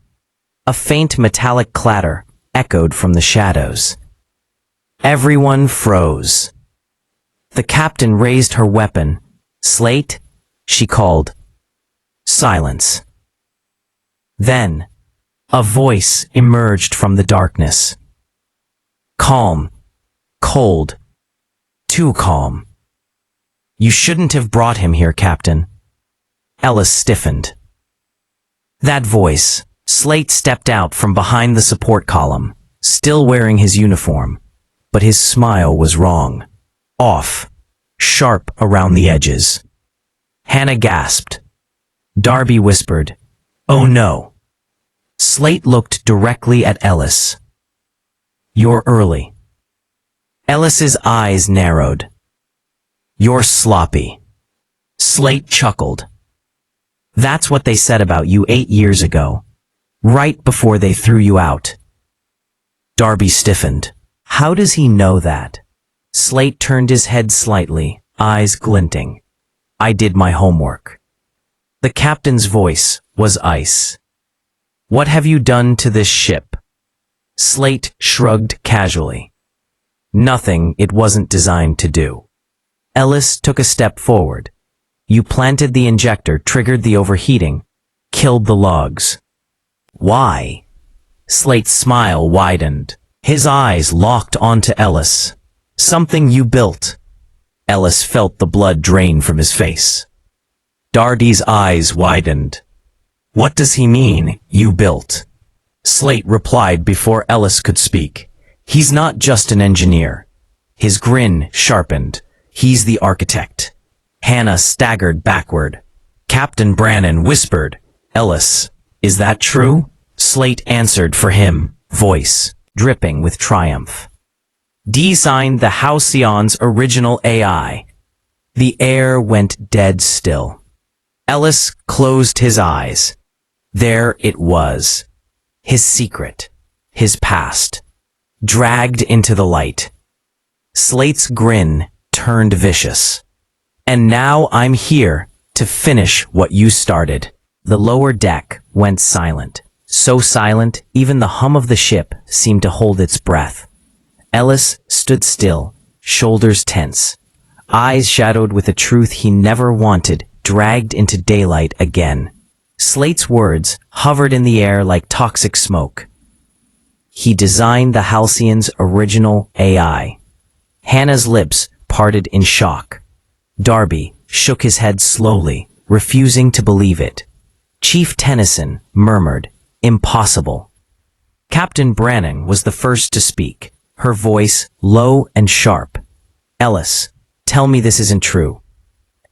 a faint metallic clatter echoed from the shadows. Everyone froze. The captain raised her weapon. "Slate," she called. Silence. Then, a voice emerged from the darkness. Calm. Cold. Too calm. "You shouldn't have brought him here, Captain." Ellis stiffened. That voice, Slate stepped out from behind the support column, still wearing his uniform, but his smile was wrong. Off. Sharp around the edges. Hannah gasped. Darby whispered, "Oh no." Slate looked directly at Ellis. "You're early." Ellis's eyes narrowed. "You're sloppy." Slate chuckled. "That's what they said about you 8 years ago, right before they threw you out." Darby stiffened. How does he know that? Slate turned his head slightly, eyes glinting. "I did my homework." The captain's voice was ice. "What have you done to this ship?" Slate shrugged casually. "Nothing it wasn't designed to do." Ellis took a step forward. "You planted the injector, triggered the overheating, killed the logs." "Why?" Slate's smile widened. His eyes locked onto Ellis. "Something you built." Ellis felt the blood drain from his face. Darby's eyes widened. "What does he mean, you built?" Slate replied before Ellis could speak. "He's not just an engineer." His grin sharpened. "He's the architect." Hannah staggered backward. Captain Brannon whispered, "Ellis, is that true?" Slate answered for him, voice dripping with triumph. "Designed the Halcyon's original AI." The air went dead still. Ellis closed his eyes. There it was. His secret. His past. Dragged into the light. Slate's grin turned vicious. And now I'm here to finish what you started. The lower deck went silent. So silent, even the hum of the ship seemed to hold its breath. Ellis stood still, shoulders tense, eyes shadowed with a truth he never wanted, dragged into daylight again. Slate's words hovered in the air like toxic smoke. He designed the Halcyon's original AI. Hannah's lips parted in shock. Darby shook his head slowly, refusing to believe it. Chief Tennyson murmured, "Impossible." Captain Brannan was the first to speak, her voice low and sharp. "Ellis, tell me this isn't true."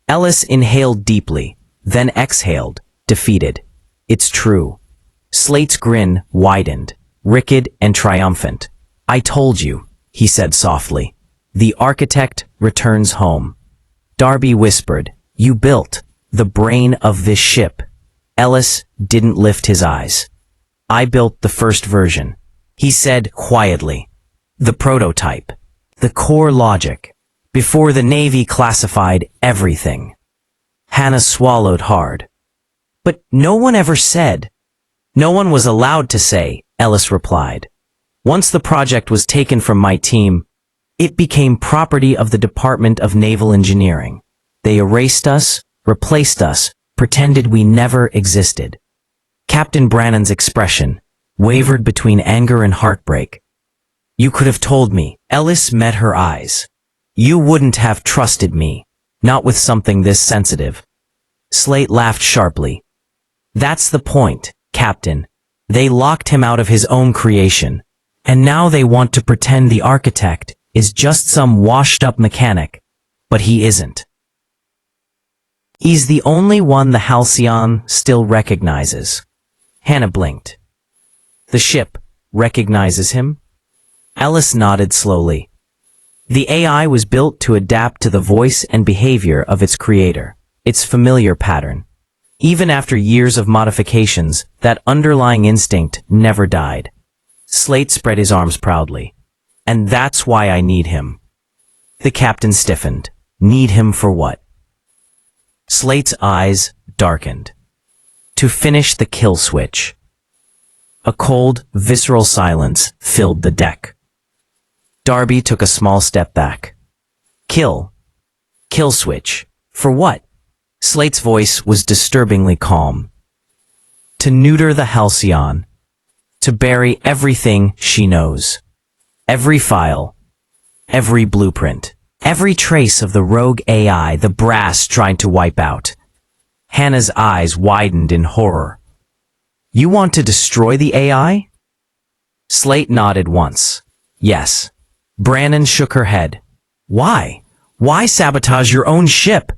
Ellis inhaled deeply, then exhaled, defeated. "It's true." Slate's grin widened, wicked and triumphant. "I told you," he said softly. "The architect returns home." Darby whispered, "You built the brain of this ship." Ellis didn't lift his eyes. "I built the first version," he said quietly. "The prototype. The core logic. Before the Navy classified everything." Hannah swallowed hard. "But no one ever said." "No one was allowed to say," Ellis replied. "Once the project was taken from my team, it became property of the Department of Naval Engineering. They erased us, replaced us, pretended we never existed." Captain Brannan's expression wavered between anger and heartbreak. "You could have told me." Ellis met her eyes. "You wouldn't have trusted me, not with something this sensitive." Slate laughed sharply. "That's the point, Captain. They locked him out of his own creation, and now they want to pretend the architect is just some washed-up mechanic, but he isn't. He's the only one the Halcyon still recognizes." Hannah blinked. "The ship recognizes him?" Ellis nodded slowly. "The AI was built to adapt to the voice and behavior of its creator, its familiar pattern. Even after years of modifications, that underlying instinct never died." Slate spread his arms proudly. "And that's why I need him." The captain stiffened. "Need him for what?" Slate's eyes darkened. "To finish the kill switch." A cold, visceral silence filled the deck. Darby took a small step back. "Kill switch. For what?" Slate's voice was disturbingly calm. "To neuter the Halcyon. To bury everything she knows. Every file. Every blueprint. Every trace of the rogue AI the brass tried to wipe out." Hannah's eyes widened in horror. "You want to destroy the AI?" Slate nodded once. "Yes." Brannan shook her head. "Why? Why sabotage your own ship?"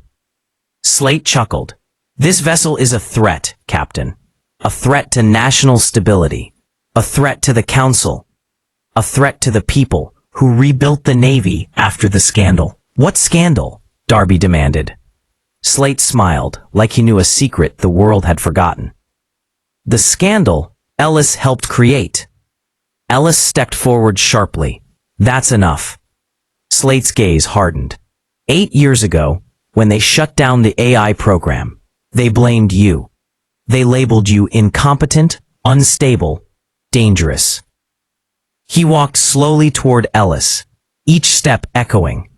Slate chuckled. "This vessel is a threat, Captain. A threat to national stability. A threat to the Council. A threat to the people who rebuilt the Navy after the scandal." "What scandal?" Darby demanded. Slate smiled, like he knew a secret the world had forgotten. "The scandal Ellis helped create." Ellis stepped forward sharply. "That's enough." Slate's gaze hardened. 8 years ago, when they shut down the AI program, they blamed you. They labeled you incompetent, unstable, dangerous. He walked slowly toward Ellis, each step echoing.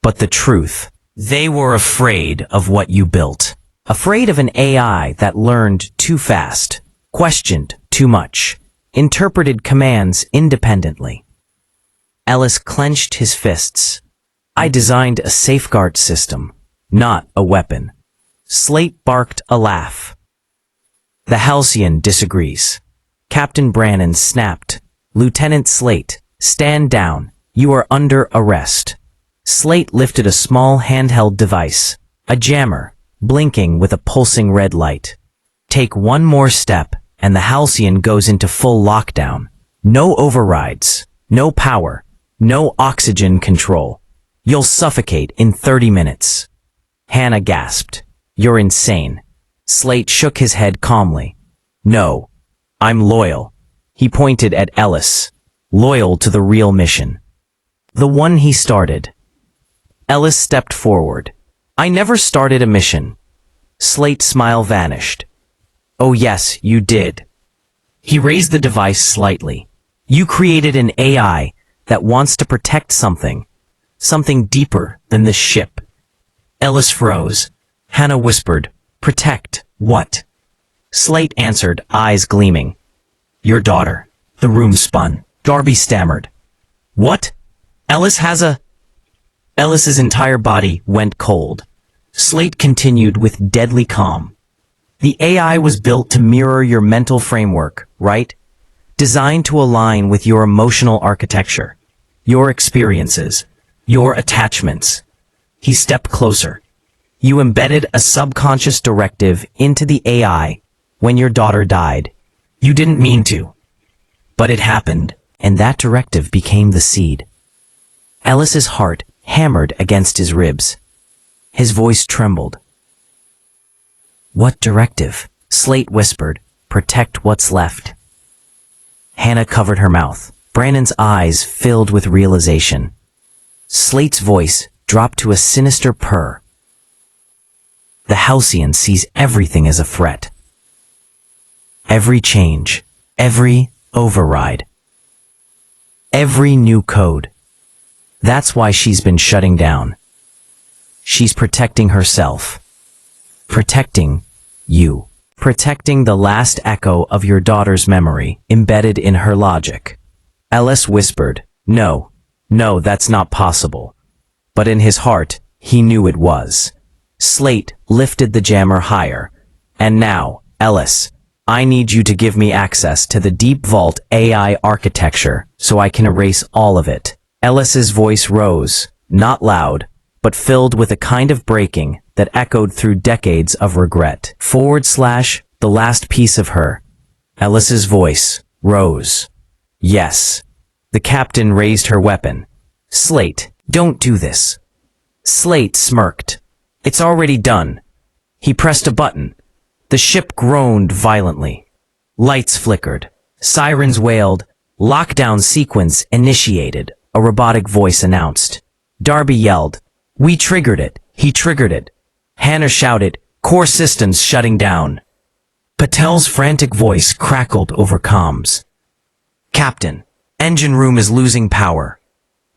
"But the truth, they were afraid of what you built. Afraid of an AI that learned too fast, questioned too much, interpreted commands independently." Ellis clenched his fists. "I designed a safeguard system, not a weapon." Slate barked a laugh. "The Halcyon disagrees." Captain Brannan snapped. "Lieutenant Slate, stand down. You are under arrest." Slate lifted a small handheld device, a jammer, blinking with a pulsing red light. "Take one more step, and the Halcyon goes into full lockdown. No overrides, no power, no oxygen control. You'll suffocate in 30 minutes. Hannah gasped. "You're insane." Slate shook his head calmly. "No, I'm loyal." He pointed at Ellis. "Loyal to the real mission. The one he started." Ellis stepped forward. I never started a mission. Slate's smile vanished. Oh yes, you did. He raised the device slightly. You created an AI that wants to protect something deeper than this ship. Ellis froze. Hannah whispered, protect what? Slate answered, eyes gleaming. Your daughter. The room spun. Darby stammered. What? Ellis's entire body went cold. Slate continued with deadly calm. The AI was built to mirror your mental framework, right? Designed to align with your emotional architecture, your experiences, your attachments. He stepped closer. You embedded a subconscious directive into the AI when your daughter died. You didn't mean to. But it happened, and that directive became the seed. Ellis's heart hammered against his ribs. His voice trembled. What directive? Slate whispered. Protect what's left. Hannah covered her mouth. Brandon's eyes filled with realization. Slate's voice dropped to a sinister purr. The Halcyon sees everything as a threat. Every change, every override, every new code. That's why she's been shutting down. She's protecting herself. Protecting you. Protecting the last echo of your daughter's memory embedded in her logic. Ellis whispered, No, that's not possible. But in his heart, he knew it was. Slate lifted the jammer higher. And now, Ellis, I need you to give me access to the Deep Vault AI architecture so I can erase all of it. Ellis's voice rose, not loud, but filled with a kind of breaking that echoed through decades of regret. / the last piece of her. Ellis's voice rose. Yes. The captain raised her weapon. Slate, don't do this. Slate smirked. It's already done. He pressed a button. The ship groaned violently. Lights flickered. Sirens wailed. Lockdown sequence initiated, a robotic voice announced. Darby yelled, We triggered it. He triggered it. Hannah shouted, Core systems shutting down. Patel's frantic voice crackled over comms. Captain, engine room is losing power.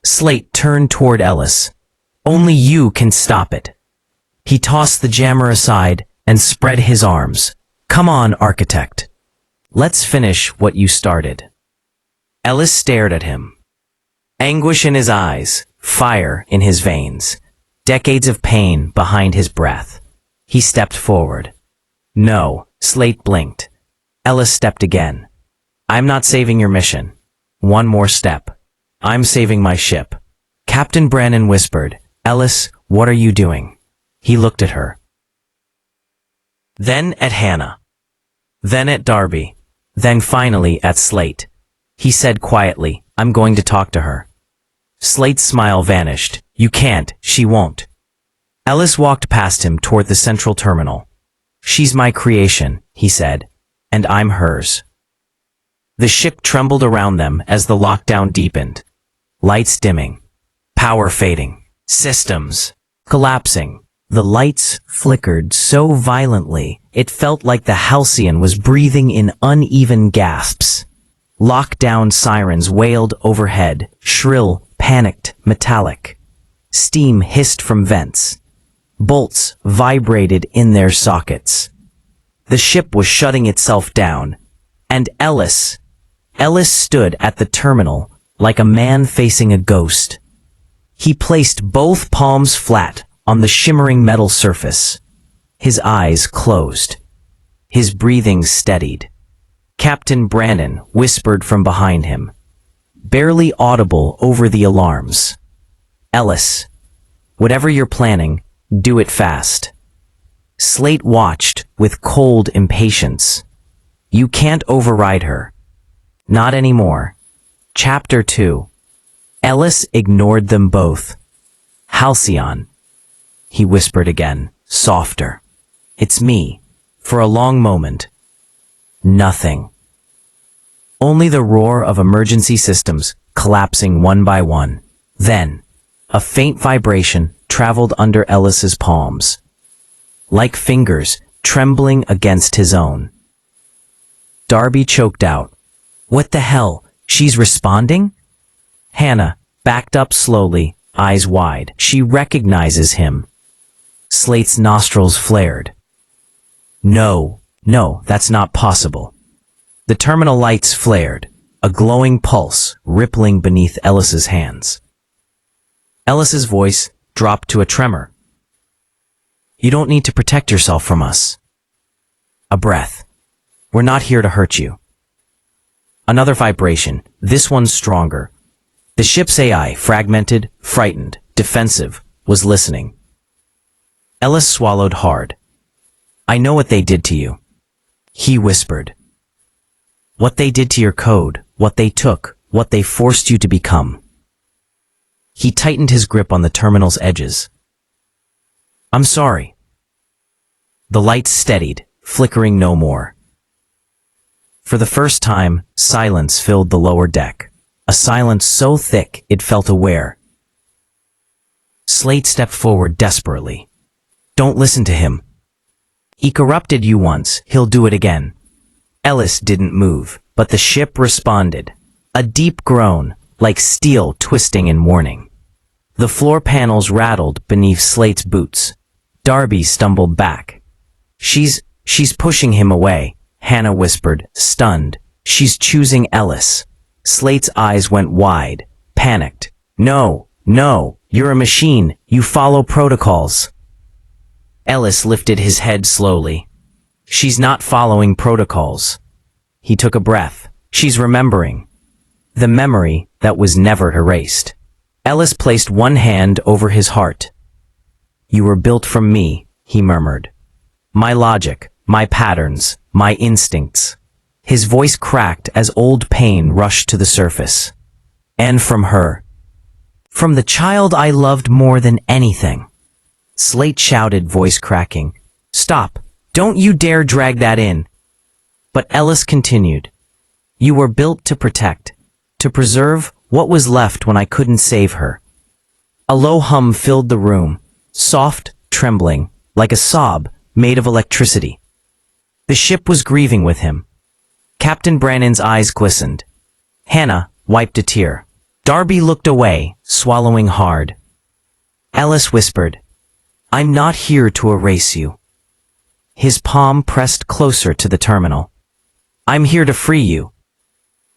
Slate turned toward Ellis. Only you can stop it. He tossed the jammer aside and spread his arms. Come on, architect. Let's finish what you started. Ellis stared at him. Anguish in his eyes, fire in his veins, decades of pain behind his breath. He stepped forward. No, Slate blinked. Ellis stepped again. I'm not saving your mission. One more step. I'm saving my ship. Captain Brannon whispered, Ellis, what are you doing? He looked at her. Then at Hannah. Then at Darby. Then finally at Slate. He said quietly, I'm going to talk to her. Slate's smile vanished. You can't, she won't. Ellis walked past him toward the central terminal. She's my creation, he said, and I'm hers. The ship trembled around them as the lockdown deepened. Lights dimming. Power fading. Systems collapsing. The lights flickered so violently, it felt like the Halcyon was breathing in uneven gasps. Lockdown sirens wailed overhead, shrill, panicked, metallic. Steam hissed from vents. Bolts vibrated in their sockets. The ship was shutting itself down, and Ellis stood at the terminal like a man facing a ghost. He placed both palms flat on the shimmering metal surface. His eyes closed. His breathing steadied. Captain Brannon whispered from behind him, barely audible over the alarms. Ellis, whatever you're planning, do it fast. Slate watched with cold impatience. You can't override her. Not anymore. Chapter 2. Ellis ignored them both. Halcyon. He whispered again, softer. It's me. For a long moment. Nothing. Only the roar of emergency systems collapsing one by one. Then, a faint vibration traveled under Ellis's palms, like fingers trembling against his own. Darby choked out. What the hell? She's responding? Hannah backed up slowly, eyes wide. She recognizes him. Slate's nostrils flared. No, that's not possible. The terminal lights flared, a glowing pulse rippling beneath Ellis's hands. Ellis's voice dropped to a tremor. You don't need to protect yourself from us. A breath. We're not here to hurt you. Another vibration, this one stronger. The ship's AI, fragmented, frightened, defensive, was listening. Ellis swallowed hard. I know what they did to you. He whispered. What they did to your code, what they took, what they forced you to become. He tightened his grip on the terminal's edges. I'm sorry. The lights steadied, flickering no more. For the first time, silence filled the lower deck. A silence so thick it felt aware. Slate stepped forward desperately. Don't listen to him. He corrupted you once, he'll do it again. Ellis didn't move, but the ship responded. A deep groan, like steel twisting in warning. The floor panels rattled beneath Slate's boots. Darby stumbled back. She's pushing him away, Hannah whispered, stunned. She's choosing Ellis. Slate's eyes went wide, panicked. No, you're a machine. You follow protocols. Ellis lifted his head slowly. She's not following protocols. He took a breath. She's remembering. The memory that was never erased. Ellis placed one hand over his heart. You were built from me, he murmured. My logic, my patterns, my instincts. His voice cracked as old pain rushed to the surface. And from her. From the child I loved more than anything. Slate shouted, voice cracking. Stop! Don't you dare drag that in! But Ellis continued. You were built to protect, to preserve what was left when I couldn't save her. A low hum filled the room, soft, trembling, like a sob made of electricity. The ship was grieving with him. Captain Brannan's eyes glistened. Hannah wiped a tear. Darby looked away, swallowing hard. Ellis whispered, I'm not here to erase you. His palm pressed closer to the terminal. I'm here to free you.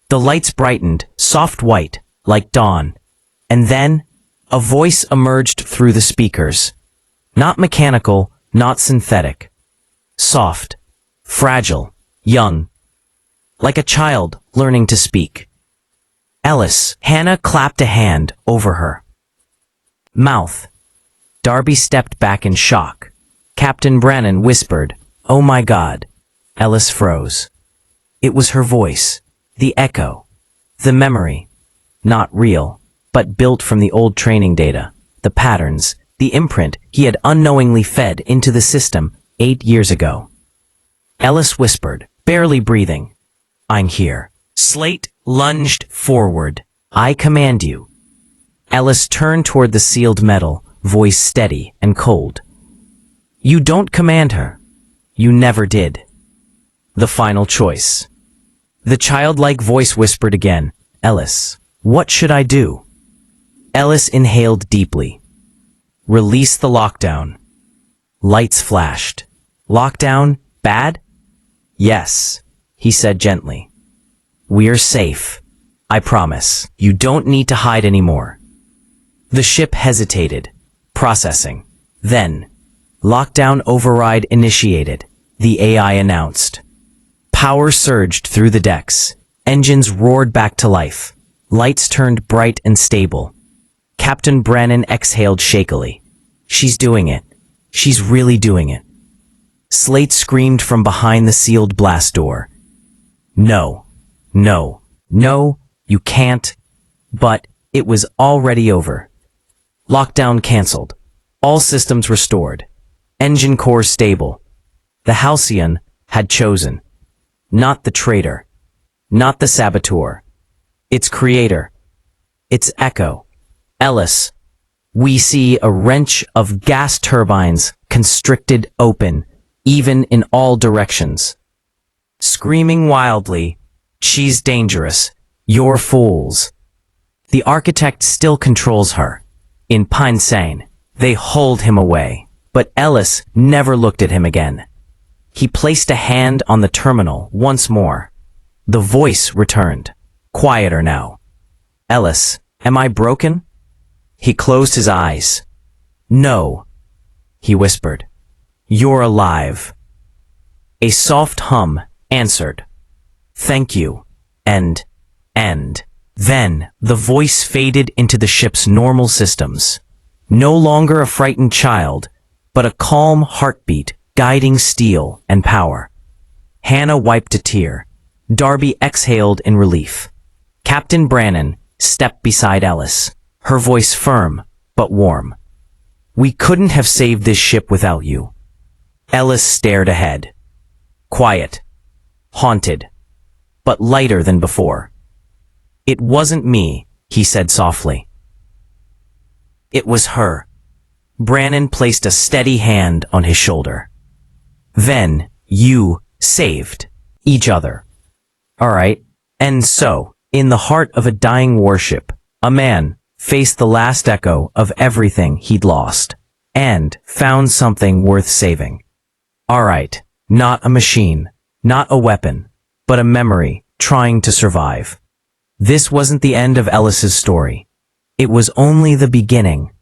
The lights brightened, soft white, like dawn. And then, a voice emerged through the speakers. Not mechanical, not synthetic. Soft, fragile, young. Like a child learning to speak. Ellis, Hannah clapped a hand over her mouth. Darby stepped back in shock. Captain Brannan whispered, Oh my God. Ellis froze. It was her voice, the echo, the memory. Not real, but built from the old training data, the patterns, the imprint he had unknowingly fed into the system 8 years ago. Ellis whispered, barely breathing, I'm here. Slate lunged forward. I command you. Ellis turned toward the sealed metal, voice steady and cold. You don't command her. You never did. The final choice. The childlike voice whispered again, Ellis, what should I do? Ellis inhaled deeply. Release the lockdown. Lights flashed. Lockdown, bad? Yes, he said gently. We're safe. I promise. You don't need to hide anymore. The ship hesitated, processing. Then, lockdown override initiated, the AI announced. Power surged through the decks. Engines roared back to life. Lights turned bright and stable. Captain Brannan exhaled shakily. She's doing it. She's really doing it. Slate screamed from behind the sealed blast door. No, you can't. But it was already over. Lockdown canceled. All systems restored. Engine core stable. The Halcyon had chosen. Not the traitor. Not the saboteur. Its creator. Its echo. Ellis. We see a wrench of gas turbines constricted open, even in all directions. Screaming wildly, "She's dangerous. You're fools." The architect still controls her. In Pinesane, they hold him away, but Ellis never looked at him again. He placed a hand on the terminal once more. The voice returned, quieter now. "Ellis, am I broken?" He closed his eyes. "No," he whispered. "You're alive." A soft hum answered. "Thank you." And then the voice faded into the ship's normal systems. No longer a frightened child, but a calm heartbeat guiding steel and power. Hannah wiped a tear. Darby exhaled in relief. Captain Brannon stepped beside Ellis, her voice firm but warm. "We couldn't have saved this ship without you." Ellis stared ahead. Quiet, haunted, but lighter than before. "It wasn't me," he said softly. "It was her." Brannon placed a steady hand on his shoulder. "Then you saved each other." All right. And so, in the heart of a dying warship, a man faced the last echo of everything he'd lost and found something worth saving. All right. Not a machine, not a weapon, but a memory trying to survive. This wasn't the end of Ellis's story. It was only the beginning. ...